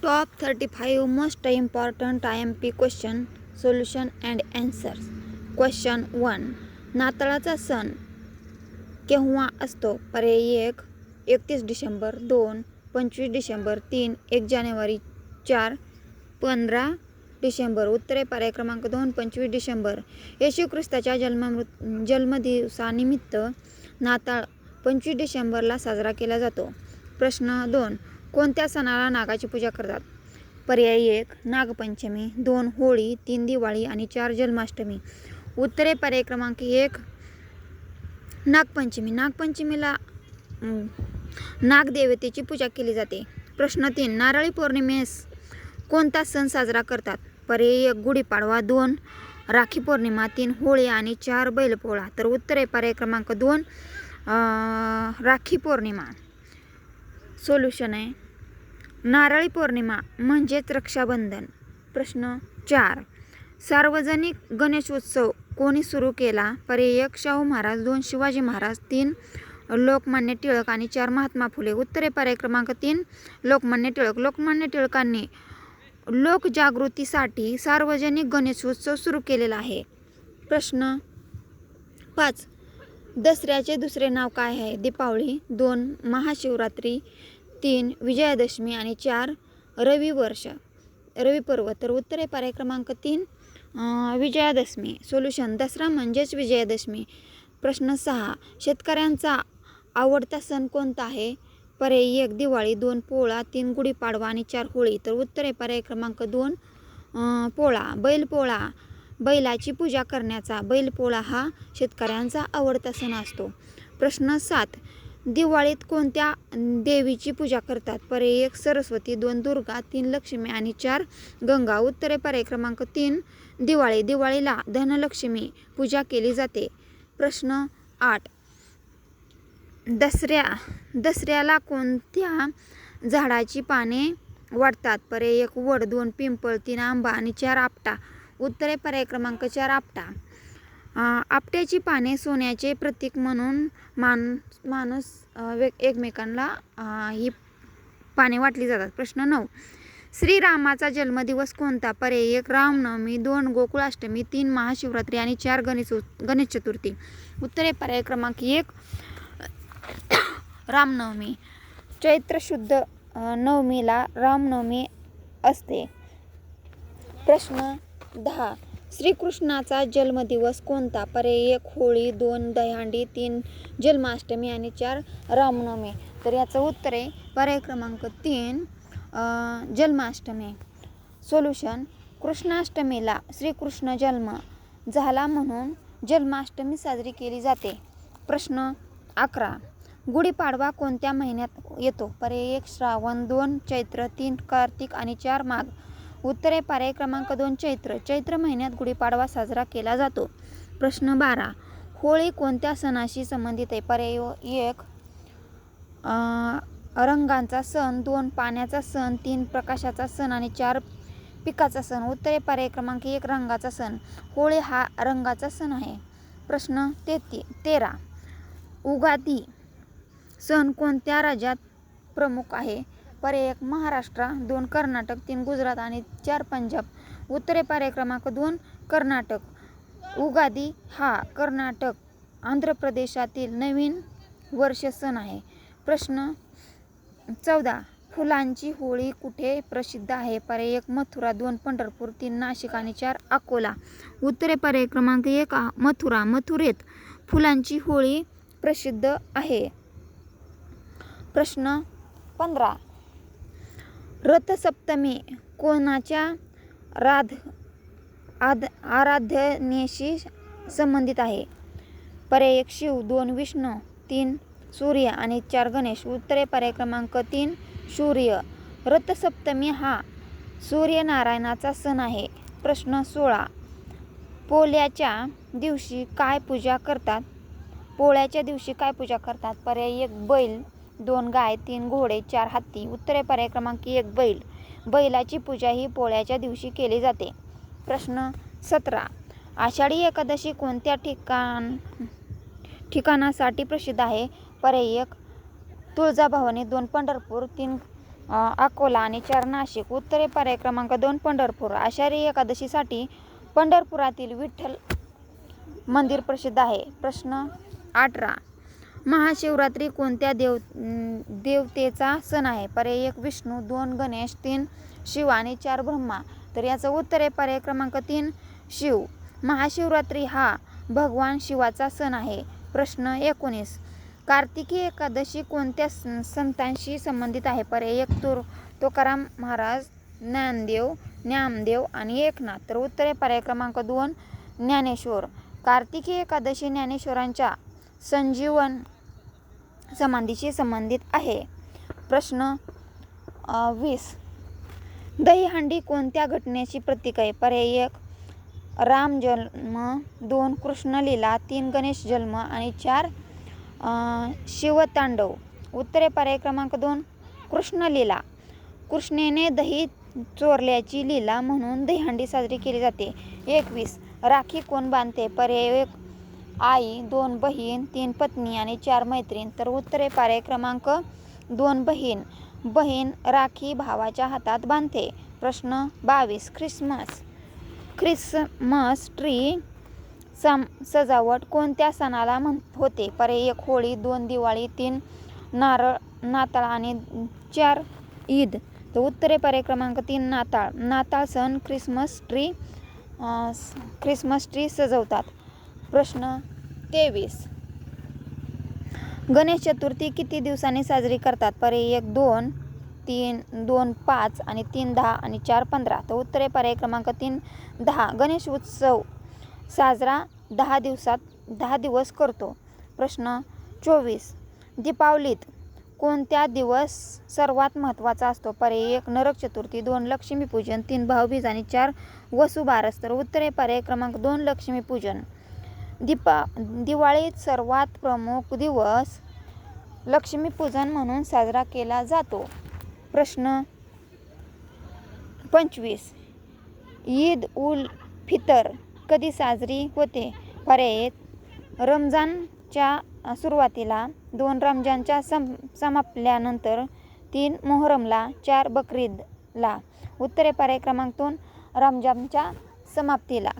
Top 35 most important IMP question, solution and answers. Question 1. नाताळाचा सण केव्हा असतो? पर्याय 1. 31 डिसेंबर 2. 25 डिसेंबर 3. 1 जानेवारी 4. 15 डिसेंबर. उत्तरे पर्याय क्रमांक 2. 25 डिसेंबर. येशू ख्रिस्ताच्या जन्मदिवसानिमित्त नाताळ 25 डिसेंबरला साजरा केला जातो. प्रश्न 2. कोणत्या सणाला नागाची पूजा करतात? पर्याय 1. नागपंचमी 2. होळी 3. दिवाळी आणि 4. जन्माष्टमी. उत्तरे पर्याय क्रमांक 1. नागपंचमी. नागपंचमीला नागदेवतेची पूजा केली जाते. प्रश्न 3. नारळी पौर्णिमेस कोणता सण साजरा करतात? पर्याय 1. गुढीपाडवा 2. राखी पौर्णिमा 3. होळी आणि 4. बैलपोळा. तर उत्तरे पर्याय क्रमांक 2. राखी पौर्णिमा. सोल्युशन आहे नारळी पौर्णिमा म्हणजेच रक्षाबंधन. प्रश्न 4. सार्वजनिक गणेशोत्सव कोणी सुरू केला? पर्याय 1. शाहू महाराज 2. शिवाजी महाराज 3. लोकमान्य टिळक आणि 4. महात्मा फुले. उत्तरे पर्याय क्रमांक 3. लोकमान्य टिळक. लोकमान्य टिळकांनी लोकजागृतीसाठी सार्वजनिक गणेशोत्सव सुरू केलेला आहे. प्रश्न 5. दसऱ्याचे दुसरे नाव काय आहे? दीपावली 2. महाशिवरात्री 3. विजयादशमी आणि 4. रवी पर्व. तर उत्तरे पर्याय क्रमांक 3. विजयादशमी. सोल्युशन दसरा म्हणजेच विजयादशमी. प्रश्न 6. शेतकऱ्यांचा आवडता सण कोणता आहे? पर्याय 1. दिवाळी 2. पोळा 3. गुढीपाडवा आणि 4. होळी. तर उत्तरे पर्याय क्रमांक 2. पोळा. बैलपोळा. बैलाची पूजा करण्याचा बैलपोळा हा शेतकऱ्यांचा आवडता सण असतो. प्रश्न 7. दिवाळीत कोणत्या देवीची पूजा करतात? पर्याय 1. सरस्वती 2. दुर्गा 3. लक्ष्मी आणि 4. गंगा. उत्तरे पर्याय क्रमांक 3. दिवाळी. दिवाळीला धनलक्ष्मी पूजा केली जाते. प्रश्न 8. दसऱ्याला कोणत्या झाडाची पाने वाटतात? पर्याय 1. वड 2. पिंपळ 3. आंबा आणि 4. आपटा. उत्तरे पर्याय क्रमांक 4. आपटा. आपट्याची पाने सोन्याचे प्रतीक म्हणून माणूस एकमेकांना ही पाने वाटली जातात. प्रश्न 9. श्रीरामाचा जन्मदिवस कोणता? पर्याय 1. रामनवमी 2. गोकुळाष्टमी 3. महाशिवरात्री आणि 4. गणेश चतुर्थी. उत्तरे पर्याय क्रमांक 1. रामनवमी. चैत्र शुद्ध नवमीला रामनवमी असते. प्रश्न 10. श्रीकृष्णाचा जन्मदिवस कोणता? पर्याय 1. होळी 2. दहीहंडी 3. जन्माष्टमी आणि 4. रामनवमी. तर याचं उत्तर आहे पर्याय क्रमांक 3. जन्माष्टमी. सोल्युशन कृष्णाष्टमीला श्रीकृष्ण जन्म झाला म्हणून जन्माष्टमी साजरी केली जाते. प्रश्न 11. गुढीपाडवा कोणत्या महिन्यात येतो? पर्याय 1. श्रावण 2. चैत्र 3. कार्तिक आणि 4. माघ. उत्तरे पर्याय क्रमांक 2. चैत्र. चैत्र महिन्यात गुढीपाडवा साजरा केला जातो. प्रश्न 12. होळी कोणत्या सणाशी संबंधित आहे? पर्याय 1. रंगांचा सण 2. पाण्याचा सण 3. प्रकाशाचा सण आणि 4. पिकाचा सण. उत्तरे पर्याय क्रमांक 1. रंगाचा सण. होळी हा रंगाचा सण आहे. प्रश्न 13. उगादी सण कोणत्या राज्यात प्रमुख आहे? पर्याय 1. महाराष्ट्र 2. कर्नाटक 3. गुजरात आणि 4. पंजाब. उत्तरे पर्याय क्रमांक 2. कर्नाटक. उगादी हा कर्नाटक आंध्र प्रदेशातील नवीन वर्ष सण आहे. प्रश्न 14. फुलांची होळी कुठे प्रसिद्ध आहे? पर्याय 1. मथुरा 2. पंढरपूर 3. नाशिक आणि 4. अकोला. उत्तरे पर्याय क्रमांक 1. मथुरा. मथुरेत फुलांची होळी प्रसिद्ध आहे. प्रश्न 15. रथसप्तमी कोणाच्या आराधनेशी संबंधित आहे? पर्याय 1. शिव 2. विष्णू 3. सूर्य आणि 4. गणेश. उत्तरे पर्याय क्रमांक 3. सूर्य. रथसप्तमी हा सूर्यनारायणाचा सण आहे. प्रश्न 16. पोळ्याच्या दिवशी काय पूजा करतात? पोळ्याच्या दिवशी काय पूजा करतात? पर्याय 1. बैल 2. गाय 3. घोडे 4. हत्ती. उत्तरे पर्याय क्रमांक 1. बैल. बैलाची पूजा ही पोळ्याच्या दिवशी केली जाते. प्रश्न 17. आषाढी एकादशी कोणत्या ठिकाणासाठी प्रसिद्ध आहे? पर्याय 1. तुळजाभवानी 2. पंढरपूर 3. अकोला आणि 4 नाशिक. उत्तरे पर्याय क्रमांक 2 पंढरपूर. आषाढी एकादशीसाठी पंढरपुरातील विठ्ठल मंदिर प्रसिद्ध आहे. प्रश्न 18. महाशिवरात्री कोणत्या देवतेचा सण आहे? पर्याय 1 विष्णू, 2 गणेश, 3 शिव आणि 4 ब्रह्मा. तर याचं उत्तर आहे पर्याय क्रमांक 3 शिव. महाशिवरात्री हा भगवान शिवाचा सण आहे. प्रश्न 19. कार्तिकी एकादशी कोणत्या संतांशी संबंधित आहे? पर्याय 1 तुकाराम महाराज, ज्ञानदेव आणि एकनाथ. तर उत्तर आहे पर्याय क्रमांक 2 ज्ञानेश्वर. कार्तिकी एकादशी ज्ञानेश्वरांच्या संजीवन समाधीशी संबंधित आहे. प्रश्न 20. दहीहंडी कोणत्या घटनेची प्रतीक आहे? पर्याय 1 राम जन्म, 2 कृष्ण लीला, 3 गणेश जन्म आणि 4 शिवतांडव. उत्तरे पर्याय क्रमांक 2 कृष्ण लीला. कृष्णेने दही चोरल्याची लीला म्हणून दहीहंडी साजरी केली जाते. 21. राखी कोण बांधते? पर्याय 1 आई, 2 बहीण, 3 पत्नी आणि 4 मैत्रीण. तर उत्तरे पर्याय क्रमांक 2 बहीण. बहीण राखी भावाच्या हातात बांधते. प्रश्न 22. ख्रिसमस ट्री सजावट कोणत्या सणाला होते? पर्याय 1 होळी, 2 दिवाळी, 3 नाताळ आणि 4 ईद. तर उत्तरे पर्याय क्रमांक 3 नाताळ. नाताळ सण ख्रिसमस ट्री सजवतात. प्रश्न 23. गणेश चतुर्थी किती दिवसांनी साजरी करतात? पर्याय 1 2, 3, 2 5 आणि 3 10 आणि 4 15. तर उत्तरे पर्याय क्रमांक 3 10. गणेश उत्सव साजरा 10 दिवस करतो. प्रश्न 24. दीपावलीत कोणत्या दिवस सर्वात महत्त्वाचा असतो? पर्याय 1 नरक चतुर्थी, 2 लक्ष्मीपूजन, 3 भाऊबीज आणि 4 वसुबारस. तर उत्तरे पर्याय क्रमांक 2 लक्ष्मीपूजन. दिवाळीत सर्वात प्रमुख दिवस लक्ष्मीपूजन म्हणून साजरा केला जातो. प्रश्न 25. ईद उल फितर कधी साजरी होते? पर्याय 1 रमजानच्या सुरुवातीला, 2 रमजानच्या समाप्तीनंतर, 3 मोहरमला, 4 बकरीदला. उत्तरे पर्याय क्रमांक 2 रमजानच्या समाप्तीला.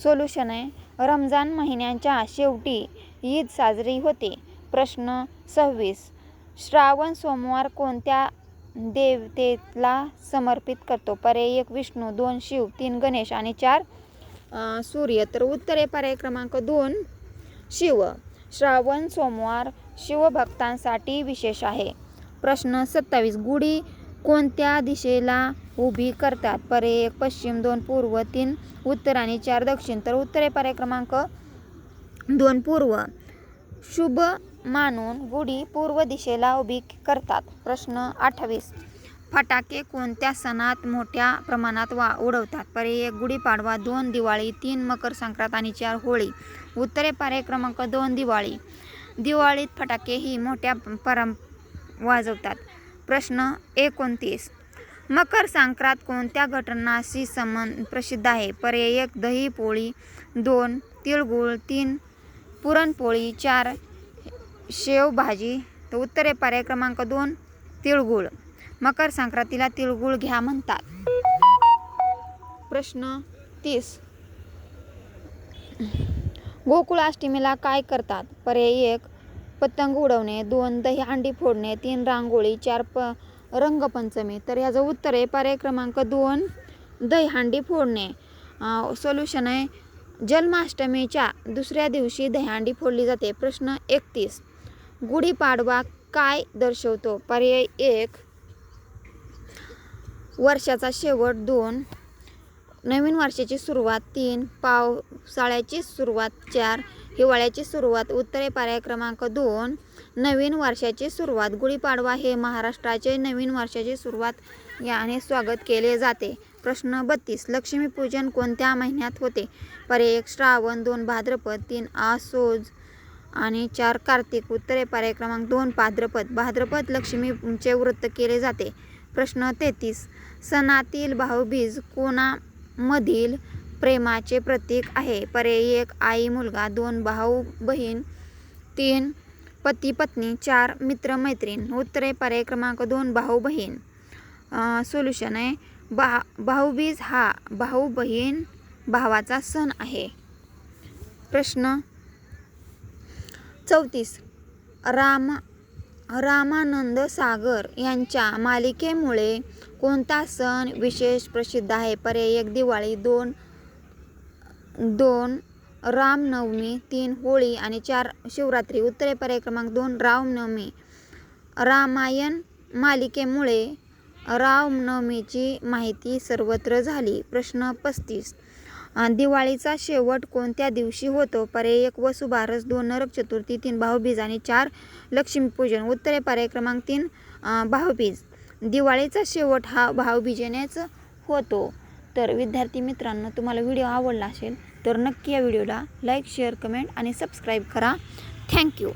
सोल्युशन आहे रमजान महिन्याच्या शेवटी ईद साजरी होते. प्रश्न 26. श्रावण सोमवार कोणत्या देवतेला समर्पित करतो? पर्याय 1 विष्णू, 2 शिव, 3 गणेश आणि 4 सूर्य. तर उत्तरे पर्याय क्रमांक 2 शिव. श्रावण सोमवार शिवभक्तांसाठी विशेष आहे. प्रश्न 27. गुढी कोणत्या दिशेला उभी करतात? पर्याय 1 पश्चिम, 2 पूर्व, 3 उत्तर आणि 4 दक्षिण. तर उत्तरे पर्याय क्रमांक 2 पूर्व. शुभ मानून गुढी पूर्व दिशेला उभी करतात. प्रश्न 28. फटाके कोणत्या सणात मोठ्या प्रमाणात उडवतात? पर्याय 1 गुढीपाडवा, 2 दिवाळी, 3 मकर संक्रांत आणि 4 होळी. उत्तरे पर्याय क्रमांक 2 दिवाळी. दिवाळीत फटाके ही मोठ्या वाजवतात. प्रश्न 29. मकर संक्रांत कोणत्या घटनाशी प्रसिद्ध आहे? पर्याय 1 दही पोळी, 2 तिळगुळ, 3 पुरणपोळी, 4 शेवभाजी. तर उत्तरे पर्याय क्रमांक 2 तिळगुळ. मकर संक्रांतीला तिळगुळ घ्या म्हणतात. प्रश्न 30. गोकुळाष्टमीला काय करतात? पर्याय 1 पतंग उडवणे, 2 दहीहंडी फोडणे, 3 रांगोळी, 4 रंगपंचमी. तर याचं उत्तर आहे पर्याय क्रमांक 2 दहीहंडी फोडणे. सोल्युशन आहे जन्माष्टमीच्या दुसऱ्या दिवशी दहीहंडी फोडली जाते. प्रश्न 31. गुढीपाडवा काय दर्शवतो? पर्याय 1 वर्षाचा शेवट, 2 नवीन वर्षाची सुरुवात, 3 पावसाळ्याची सुरुवात, 4 हिवाळ्याची सुरुवात. उत्तरे पर्याय क्रमांक 2 नवीन वर्षाची सुरुवात. गुढीपाडवा हे महाराष्ट्राचे नवीन वर्षाची सुरुवात याने स्वागत केले जाते. प्रश्न 32. लक्ष्मीपूजन कोणत्या महिन्यात होते? पर्याय 1 श्रावण, 2 भाद्रपद, 3 आश्वयुज आणि 4 कार्तिक. उत्तरे पर्याय क्रमांक 2 भाद्रपद लक्ष्मीचे व्रत केले जाते. प्रश्न 33. सणातील भाऊबीज कोणामधील प्रेमाचे प्रतीक आहे? पर्याय 1 आई मुलगा, 2 भाऊ बहीण, 3 पती पत्नी. 4 मित्र मैत्रीण. उत्तरे पर्याय क्रमांक 2 भाऊ बहीण. सोल्युशन आहे भाऊबीज हा भाऊ बहीण भावाचा सण आहे. प्रश्न 34 रामानंद सागर यांच्या मालिकेमुळे कोणता सण विशेष प्रसिद्ध आहे? पर्याय 1 दिवाळी, 2 रामनवमी, 3 होळी आणि 4 शिवरात्री. उत्तरे पर्याय क्रमांक 2 रामनवमी. रामायण मालिकेमुळे रामनवमीची माहिती सर्वत्र झाली. प्रश्न 35 दिवाळीचा शेवट कोणत्या दिवशी होतो? पर्याय 1 वसुबारस, 2 नरक चतुर्थी, 3 भाऊबीज आणि 4 लक्ष्मीपूजन. उत्तरे पर्याय क्रमांक 3 भाऊबीज. दिवाळीचा शेवट हा भाऊबीजेनेच होतो. तर विद्यार्थी मित्रांनो, तुम्हाला व्हिडिओ आवडला असेल तर नक्की या व्हिडिओला लाईक, शेअर, कमेंट आणि सबस्क्राईब करा. थँक्यू.